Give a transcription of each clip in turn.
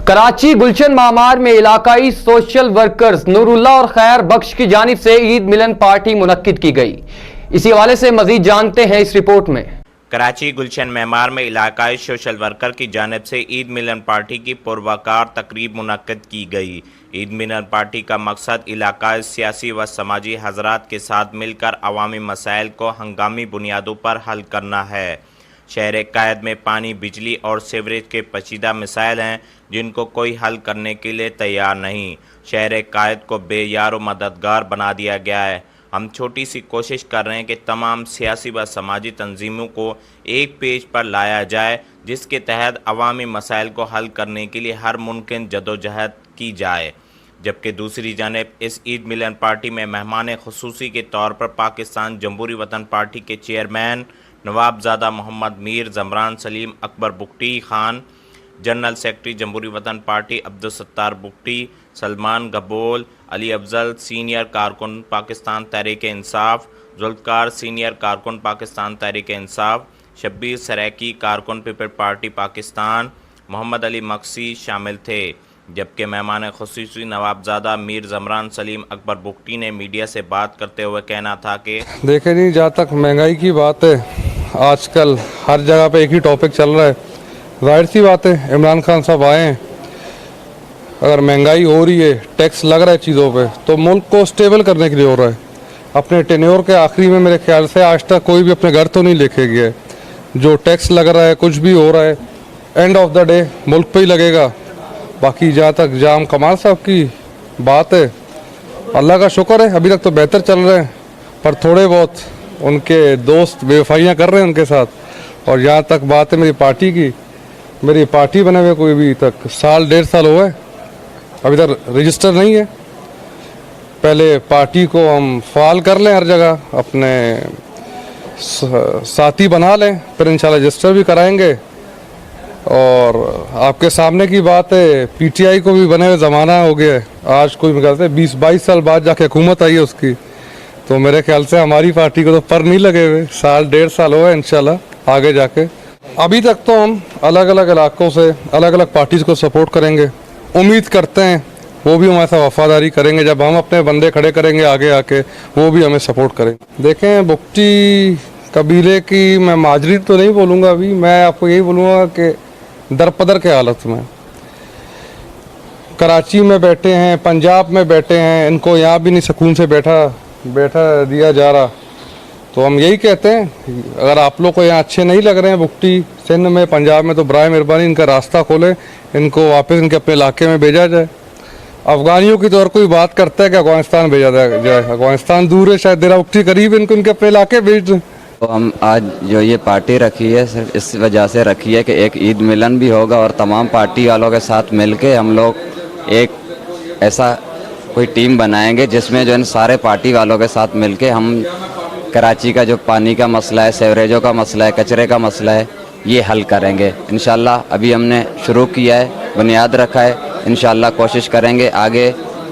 कराची गुलशन मामार में इलाकाई social workers Noorullah और खैर बख्श की जानिब से ईद मिलन पार्टी मुनक्किद की गई। इसी हवाले से मजीद जानते हैं इस रिपोर्ट में। कराची गुलशन मेमार में इलाकाई सोशल वर्कर की जानिब से ईद मिलन पार्टी की पुरवकार तकरीब मुनक्किद की गई। ईद मिलन पार्टी का मकसद इलाकाई सियासी व समाजी हजरात के साथ मिलकर अवामी मसाइल को हंगामी बुनियादों पर हल करना है। शहर कायद में पानी, बिजली और सीवरेज के पेचीदा मसाइल हैं जिनको कोई हल करने के लिए तैयार नहीं। शहर कायद को बेयार व मददगार बना दिया गया है। हम छोटी सी कोशिश कर रहे हैं कि तमाम सियासी व समाजी तंजीमों को एक पेज पर लाया जाए जिसके तहत अवामी मसाइल को हल करने के लिए हर मुमकिन जदोजहद की जाए। जबकि दूसरी जानिब इस ईद मिलन पार्टी में मेहमान खुसूसी के तौर पर पाकिस्तान जमहूरी वतन पार्टी के chairman Nawabzada Mohammad Mir Zamran Saleem Akbar Bugti Khan, general secretary Jamhoori Watan Party Abdul Sattar Bugti, Salman Gabol, Ali Afzal senior कारकुन पाकिस्तान तहरीक इंसाफ, जुल्फ़कार सीनियर कारकुन पाकिस्तान तहरीक इंसाफ, शब्बीर सराकी कारकुन पीपल पार्टी पाकिस्तान, मोहम्मद अली मक्सी शामिल थे। जबकि मेहमान खुसूसी नवाबजादा मीर ज़मरान सलीम अकबर बुगटी ने मीडिया से बात करते हुए कहना था कि देखे नहीं, जहाँ तक महंगाई की बात है आजकल हर जगह पे एक ही टॉपिक चल रहा है। जाहिर सी बात है, इमरान खान साहब आए हैं, अगर महंगाई हो रही है, टैक्स लग रहा है चीज़ों पे, तो मुल्क को स्टेबल करने के लिए हो रहा है। अपने टेन्योर के आखिरी में मेरे ख्याल से आज तक कोई भी अपने घर तो नहीं लेके गया है। जो टैक्स लग रहा है, कुछ भी हो रहा है, एंड ऑफ द डे मुल्क पे ही लगेगा। बाकी जहाँ तक जाम कमाल साहब की बात है, अल्लाह का शुक्र है अभी तक तो बेहतर चल रहे हैं, पर थोड़े बहुत उनके दोस्त बेवफाइयाँ कर रहे हैं उनके साथ। और जहाँ तक बात है मेरी पार्टी की, मेरी पार्टी बने हुए कोई भी तक साल 1.5 साल हुआ है, अभी तक रजिस्टर नहीं है। पहले पार्टी को हम फाल कर लें, हर जगह अपने साथी बना लें, फिर इंशाल्लाह रजिस्टर भी कराएंगे। और आपके सामने की बात है, पीटीआई को भी बने हुए ज़माना हो गया है। आज कोई मेरे ख्याल से 20-22 साल बाद जाके हुकूमत आई है उसकी, तो मेरे ख्याल से हमारी पार्टी को तो पर नहीं लगे हुए, साल 1.5 साल हुआ है इंशाल्लाह आगे जाके। अभी तक तो हम अलग अलग इलाकों से अलग अलग पार्टीज़ को सपोर्ट करेंगे। उम्मीद करते हैं वो भी हमारे साथ वफादारी करेंगे। जब हम अपने बंदे खड़े करेंगे आगे आके, वो भी हमें सपोर्ट करेंगे। देखें, बुगटी कबीले की मैं माजरी तो नहीं बोलूँगा, अभी मैं आपको यही बोलूँगा कि दरपदर के हालत में कराची में बैठे हैं, पंजाब में बैठे हैं, इनको यहाँ भी नहीं सुकून से बैठा दिया जा रहा। तो हम यही कहते हैं, अगर आप लोग को यहाँ अच्छे नहीं लग रहे हैं बुगटी सिंध में, पंजाब में, तो बराए मेहरबानी इनका रास्ता खोले, इनको वापस इनके अपने इलाके में भेजा जाए। अफगानियों की तो और कोई बात करता है कि अफगानिस्तान भेजा जाए, अफगानिस्तान दूर है, शायद देरा बुगटी करीब, इनको इनके अपने इलाके भेज दें। तो हम आज जो ये पार्टी रखी है सिर्फ इस वजह से रखी है कि एक ईद मिलन भी होगा और तमाम पार्टी वालों के साथ मिलके हम लोग एक ऐसा कोई टीम बनाएंगे जिसमें जो इन सारे पार्टी वालों के साथ मिलके हम कराची का जो पानी का मसला है, सेवरेजों का मसला है, कचरे का मसला है, ये हल करेंगे इंशाल्लाह। अभी हमने शुरू किया है, बुनियाद रखा है, इंशाल्लाह कोशिश करेंगे आगे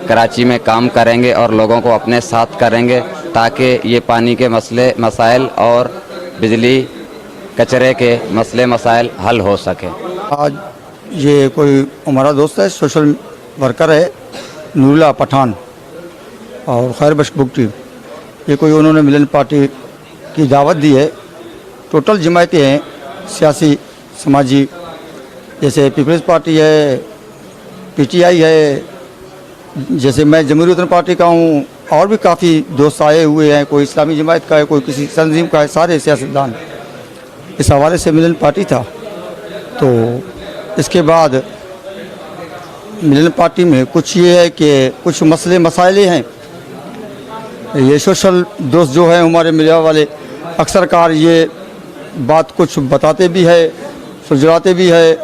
कराची में काम करेंगे और लोगों को अपने साथ करेंगे ताकि ये पानी के मसाइल और बिजली कचरे के मसाइल हल हो सके। आज ये कोई हमारा दोस्त है, सोशल वर्कर है, नूरुल्लाह पठान और खैर बख्श बुगटी, ये कोई उन्होंने मिलन पार्टी की दावत दी है। टोटल जमायतें हैं सियासी समाजी, जैसे पीपल्स पार्टी है, पीटीआई है, जैसे मैं जमहूरी वतन पार्टी का हूँ, और भी काफ़ी दोस्त आए हुए हैं, कोई इस्लामी जमायत का है, कोई किसी तंजीम का है, सारे सियासतदान। इस हवाले से मिलन पार्टी था। तो इसके बाद मिलन पार्टी में कुछ ये है कि कुछ मसले मसाइले हैं, ये सोशल दोस्त जो हैं हमारे मीडिया वाले अक्सर कार ये बात कुछ बताते भी है, सुलझाते भी है,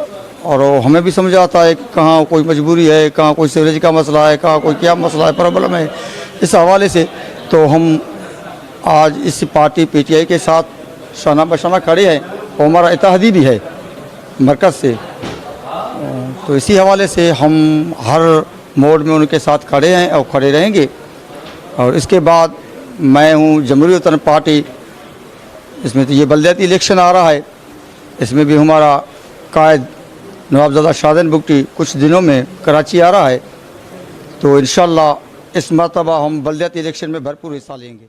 और हमें भी समझ आता है कि कहाँ कोई मजबूरी है, कहाँ कोई सीवरेज का मसला है, कहाँ कोई क्या मसला है, प्रॉब्लम है। इस हवाले से तो हम आज इस पार्टी पीटीआई के साथ शाना बशाना खड़े हैं और हमारा इत्तेहादी भी है मरकज़ से। तो इसी हवाले से हम हर मोड में उनके साथ खड़े हैं और खड़े रहेंगे। और इसके बाद मैं हूँ जमहूरी वतन पार्टी, इसमें तो ये बलदियाती इलेक्शन आ रहा है, इसमें भी हमारा कायद नवाबजादा शाहजहान बुगटी कुछ दिनों में कराची आ रहा है, तो इंशाअल्लाह इस मरतबा हम बल्दियाती इलेक्शन में भरपूर हिस्सा लेंगे।